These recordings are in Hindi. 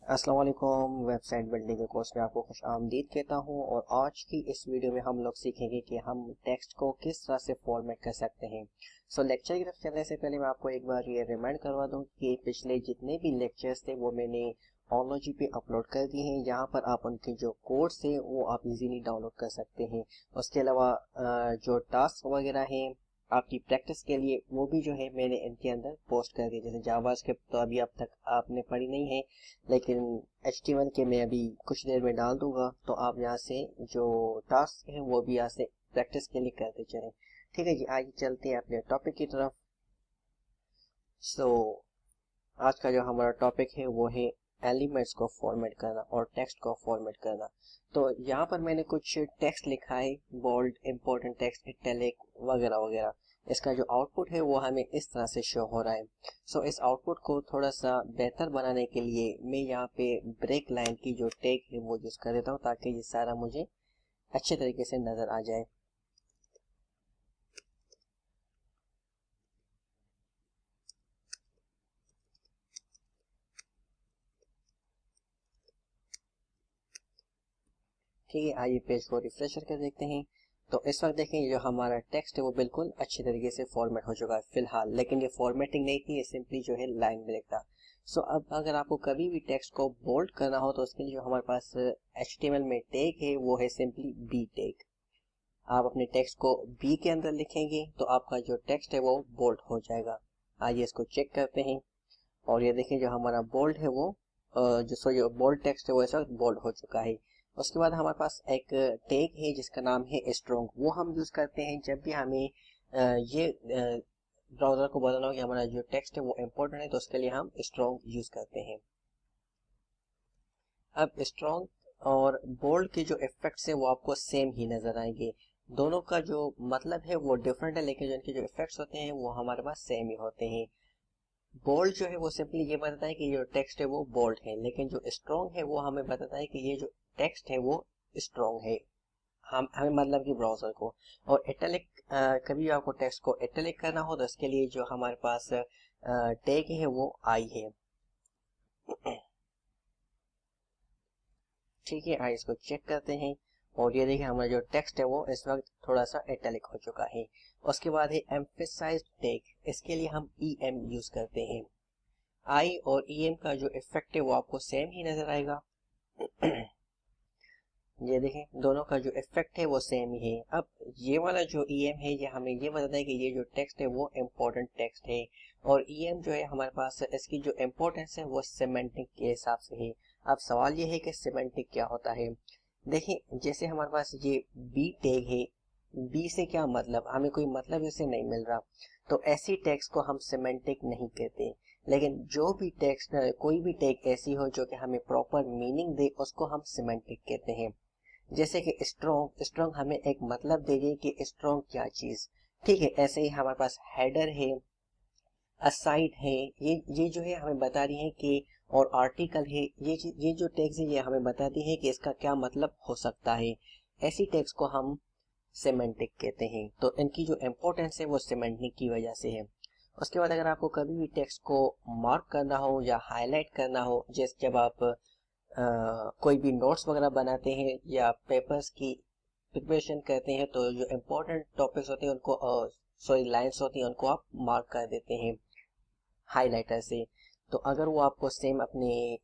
अस्सलाम वालेकुम। वेबसाइट बिल्डिंग के कोर्स में आपको खुश आमदीद कहता हूँ और आज की इस वीडियो में हम लोग सीखेंगे कि हम टेक्स्ट को किस तरह से फॉर्मेट कर सकते हैं। लेक्चर की तरफ चलने से पहले मैं आपको एक बार ये रिमाइंड करवा दूँ कि पिछले जितने भी लेक्चर्स थे वो मैंने ओनोलॉजी पे अपलोड कर दिए हैं। यहाँ पर आप उनके जो कोर्स है वो आप इजीली डाउनलोड कर सकते हैं। उसके अलावा जो टास्क वगैरह हैं आपकी प्रैक्टिस के लिए वो भी जो है मैंने इनके अंदर पोस्ट कर दिया। जैसे जावास्क्रिप्ट तो अभी अब तक आपने पढ़ी नहीं है, लेकिन HTML के मैं अभी कुछ देर में डाल दूंगा, तो आप यहाँ से जो टास्क है वो भी यहाँ से प्रैक्टिस के लिए करते चलें। ठीक है जी, आगे चलते हैं अपने टॉपिक की तरफ। आज का जो हमारा टॉपिक है वो है एलिमेंट्स को फॉर्मेट करना और टेक्स्ट को फॉर्मेट करना। तो यहाँ पर मैंने कुछ टेक्स्ट लिखा है, बोल्ड, इंपॉर्टेंट टेक्स्ट, इटैलिक वगैरह वगैरह। इसका जो आउटपुट है वो हमें इस तरह से शो हो रहा है। इस आउटपुट को थोड़ा सा बेहतर बनाने के लिए मैं यहाँ पे ब्रेक लाइन की जो टैग है वो यूज कर देता हूँ, ताकि ये सारा मुझे अच्छे तरीके से नजर आ जाए। ठीक है, आइए पेज को रिफ्रेश करके देखते हैं। तो इस वक्त देखें जो हमारा टेक्स्ट है वो बिल्कुल अच्छी तरीके से फॉर्मेट हो चुका है फिलहाल, लेकिन ये फॉर्मेटिंग नहीं थी, ये सिंपली जो है लाइन ब्रेक था। अब अगर आपको कभी भी टेक्स्ट को बोल्ड करना हो तो उसके लिए जो हमारे पास HTML में टैग है वो है सिंपली बी टैग। आप अपने टेक्स्ट को बी के अंदर लिखेंगे तो आपका जो टेक्स्ट है वो बोल्ड हो जाएगा। आइए इसको चेक करते हैं और ये देखें जो हमारा बोल्ड है वो जो बोल्ड टेक्स्ट है वो इस वक्त बोल्ड हो चुका है। उसके बाद हमारे पास एक टैग है जिसका नाम है स्ट्रॉन्ग। वो हम यूज करते हैं जब भी हमें ये ब्राउजर को बताना हो कि हमारा जो टेक्स्ट है वो इम्पोर्टेंट है, तो उसके लिए हम स्ट्रॉन्ग यूज करते हैं। अब स्ट्रॉन्ग और बोल्ड के जो इफेक्ट्स है वो आपको सेम ही नजर आएंगे। दोनों का जो मतलब है वो डिफरेंट है, लेकिन जो इनके जो इफेक्ट्स होते हैं वो हमारे पास सेम ही होते हैं। बोल्ड जो है वो सिंपली ये बताता है कि जो टेक्स्ट है वो बोल्ड है, लेकिन जो स्ट्रॉन्ग है वो हमें बताता है कि ये जो टेक्स्ट है वो स्ट्रॉन्ग है, हम हमें मतलब कि ब्राउजर को। और इटैलिक, कभी भी आपको टेक्स्ट को इटैलिक करना हो तो इसके लिए जो हमारे पास टैग है वो आई है। ठीक है, आइए इसको चेक करते हैं और ये देखिए हमारा जो टेक्स्ट है वो इस वक्त थोड़ा सा इटैलिक हो चुका है। उसके बाद है एम्फेसाइज्ड टैग। इसके लिए हम EM यूज करते हैं। आई और EM का जो इफेक्ट है वो आपको सेम ही नजर आएगा। ये देखें दोनों का जो इफेक्ट है वो सेम ही है। अब ये वाला जो EM है ये हमें ये बताता है कि ये जो टेक्स्ट है वो इम्पोर्टेंट टेक्स्ट है, और EM जो है हमारे पास इसकी जो इम्पोर्टेंस है वो सिमेंटिक के हिसाब से है। अब सवाल ये है कि सिमेंटिक क्या होता है। देखिए जैसे हमारे पास ये बी टैग है, बी से क्या मतलब, हमें कोई मतलब इससे नहीं मिल रहा, तो ऐसी टेक्स्ट को हम सिमेंटिक नहीं कहते। लेकिन जो भी टेक्स्ट, कोई भी टैग ऐसी हो जो कि हमें प्रॉपर मीनिंग दे उसको हम सिमेंटिक कहते हैं। जैसे कि स्ट्रॉन्ग, स्ट्रॉन्ग हमें एक मतलब दे रही है कि स्ट्रॉन्ग क्या चीज। ठीक है, ऐसे ही हमारे पास हेडर है, असाइड है, ये जो है हमें बता रही है कि, और आर्टिकल है, ये जो टैग्स है ये हमें बताती है कि इसका क्या मतलब हो सकता है। ऐसी टैग्स को हम सिमेंटिक कहते हैं। तो इनकी जो इम्पोर्टेंस है वो सिमेंटिक की वजह से है। उसके बाद अगर आपको कभी भी टेक्स्ट को मार्क करना हो या हाईलाइट करना हो, जैसे जब आप कोई भी नोट्स वगैरह बनाते हैं या पेपर्स की प्रिपरेशन करते हैं, तो जो इम्पोर्टेंट टॉपिक्स होते हैं उनको, सॉरी लाइंस होती हैं, उनको आप मार्क कर देते हैं हाइलाइटर से। तो अगर वो आपको सेम अपने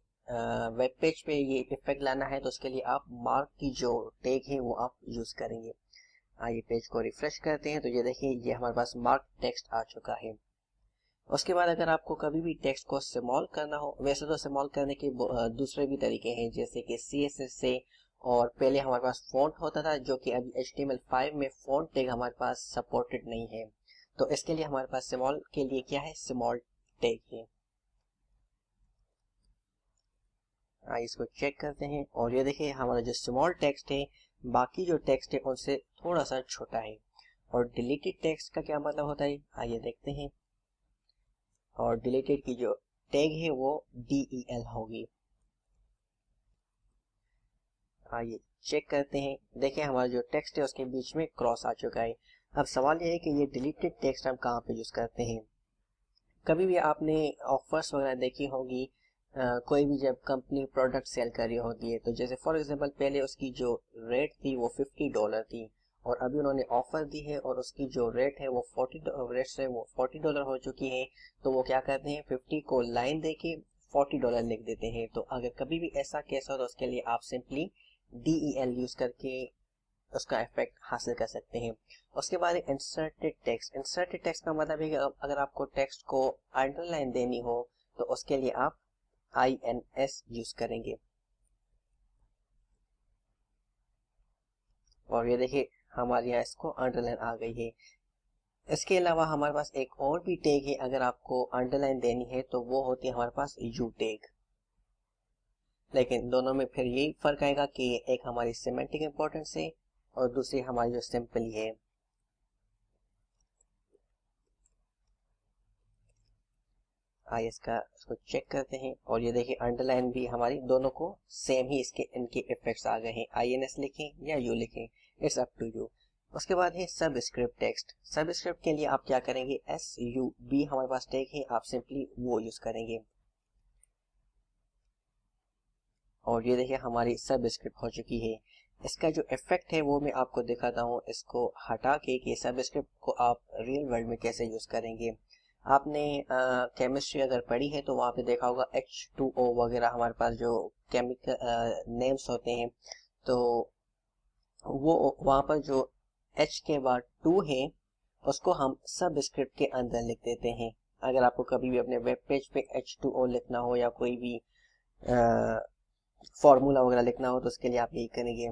वेब पेज पे ये इफेक्ट लाना है तो उसके लिए आप मार्क की जो टैग है वो आप यूज करेंगे। आइए पेज को रिफ्रेश करते हैं तो ये देखिए ये हमारे पास मार्क टेक्स्ट आ चुका है। उसके बाद अगर आपको कभी भी टेक्स्ट को स्मॉल करना हो, वैसे तो स्मॉल करने के दूसरे भी तरीके हैं, जैसे कि CSS से, और पहले हमारे पास फॉन्ट होता था जो कि अभी HTML5 में फॉन्ट टैग हमारे पास सपोर्टेड नहीं है। तो इसके लिए हमारे पास स्मॉल के लिए क्या है, स्मॉल टैग है। आइए इसको चेक करते हैं और ये देखिए हमारा जो स्मॉल टेक्स्ट है बाकी जो टेक्स्ट है उनसे थोड़ा सा छोटा है। और डिलीटेड टेक्स्ट का क्या मतलब होता है, आइए देखते हैं। और डिलीटेड की जो टैग है वो DEL होगी। आइए चेक करते हैं, देखिए हमारा जो टेक्स्ट है उसके बीच में क्रॉस आ चुका है। अब सवाल यह है कि ये डिलीटेड टेक्स्ट हम कहाँ पे यूज करते हैं। कभी भी आपने ऑफर्स वगैरह देखी होगी, कोई भी जब कंपनी प्रोडक्ट सेल कर रही होती है, तो जैसे फॉर एग्जांपल पहले उसकी जो रेट थी वो $50 थी, और अभी उन्होंने ऑफर दी है और उसकी जो रेट है वो $40 हो चुकी है। तो वो क्या करते हैं, 50 को लाइन दे के $40 लिख देते हैं। तो अगर कभी भी ऐसा केस हो तो उसके लिए आप सिंपली DEL यूज करके उसका इफेक्ट हासिल कर सकते हैं। उसके बाद इंसर्टेड टेक्स्ट का मतलब है कि अगर आपको टेक्स्ट को अंडरलाइन देनी हो तो उसके लिए आप INS यूज करेंगे। और ये देखिए हमारे यहाँ इसको अंडरलाइन आ गई है। इसके अलावा हमारे पास एक और भी टैग है, अगर आपको अंडरलाइन देनी है तो वो होती है हमारे पास U टैग। लेकिन दोनों में फिर यही फर्क आएगा कि एक हमारी सिमेंटिक इंपॉर्टेंस है और दूसरी हमारी जो सिंपली है। आइए इसको चेक करते हैं, और ये देखिए अंडरलाइन भी हमारी दोनों को सेम ही इनके इफेक्ट्स आ गए हैं। INS लिखें या U लिखें, इट्स अप टू यू। उसके बाद है सबस्क्रिप्ट टेक्स्ट। सबस्क्रिप्ट के लिए आप क्या करेंगे, SUB हमारे पास टैग है, आप सिंपली वो यूज करेंगे। और ये देखिए हमारी सबस्क्रिप्ट हो चुकी है। इसका जो इफेक्ट है वो मैं आपको दिखाता हूँ, इसको हटा के कि सबस्क्रिप्ट को आप रियल वर्ल्ड में कैसे यूज करेंगे। आपने केमिस्ट्री अगर पढ़ी है तो वहाँ पे देखा होगा H2O वगैरह हमारे पास जो केमिकल नेम्स होते हैं, तो वो वहाँ पर जो H के बाद 2 है उसको हम सबस्क्रिप्ट के अंदर लिख देते हैं। अगर आपको कभी भी अपने वेब पेज पे H2O लिखना हो या कोई भी फॉर्मूला वगैरह लिखना हो तो उसके लिए आप यही करेंगे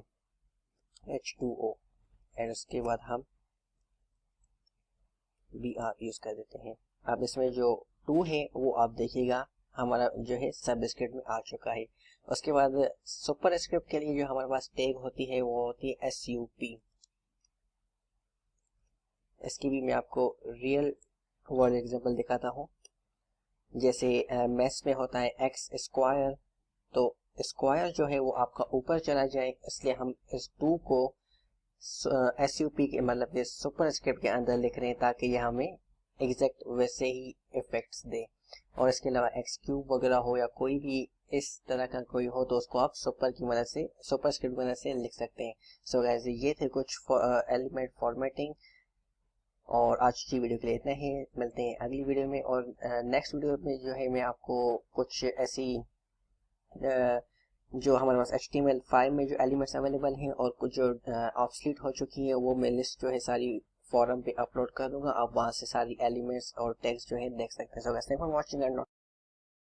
H2O, एंड उसके बाद हम BR यूज कर देते हैं। अब इसमें जो 2 है वो आप देखिएगा हमारा जो है सबस्क्रिप्ट में आ चुका है। उसके बाद सुपर स्क्रिप्ट के लिए जो हमारे पास टैग होती है वो होती है SUP। इसकी भी मैं आपको रियल वर्ल्ड एग्जांपल दिखाता हूँ। जैसे मैथ्स में होता है x स्क्वायर, तो स्क्वायर जो है वो आपका ऊपर चला जाए, इसलिए हम इस 2 को SUP के मतलब ये सुपर स्क्रिप्ट के अंदर लिख रहे हैं ताकि ये हमें एग्जैक्ट वैसे ही इफेक्ट्स दे। और इसके अलावा एक्स क्यूब वगैरह हो या कोई भी इस तरह का कोई हो तो उसको आप सुपर स्क्रिप्ट की मदद से लिख सकते हैं। सो गाइस ये थे कुछ एलिमेंट फॉर्मेटिंग, और आज की वीडियो के लिए इतना ही। मिलते हैं अगली वीडियो में, और नेक्स्ट वीडियो में जो है मैं आपको कुछ ऐसी जो हमारे पास HTML5 में जो एलिमेंट्स अवेलेबल हैं और कुछ जो ऑब्सलीट हो चुकी है वो मैं लिस्ट जो है सारी फोरम पे अपलोड कर दूंगा। आप वहां से सारी एलिमेंट्स और टेक्स्ट जो है देख सकते हैं। So thanks for watching and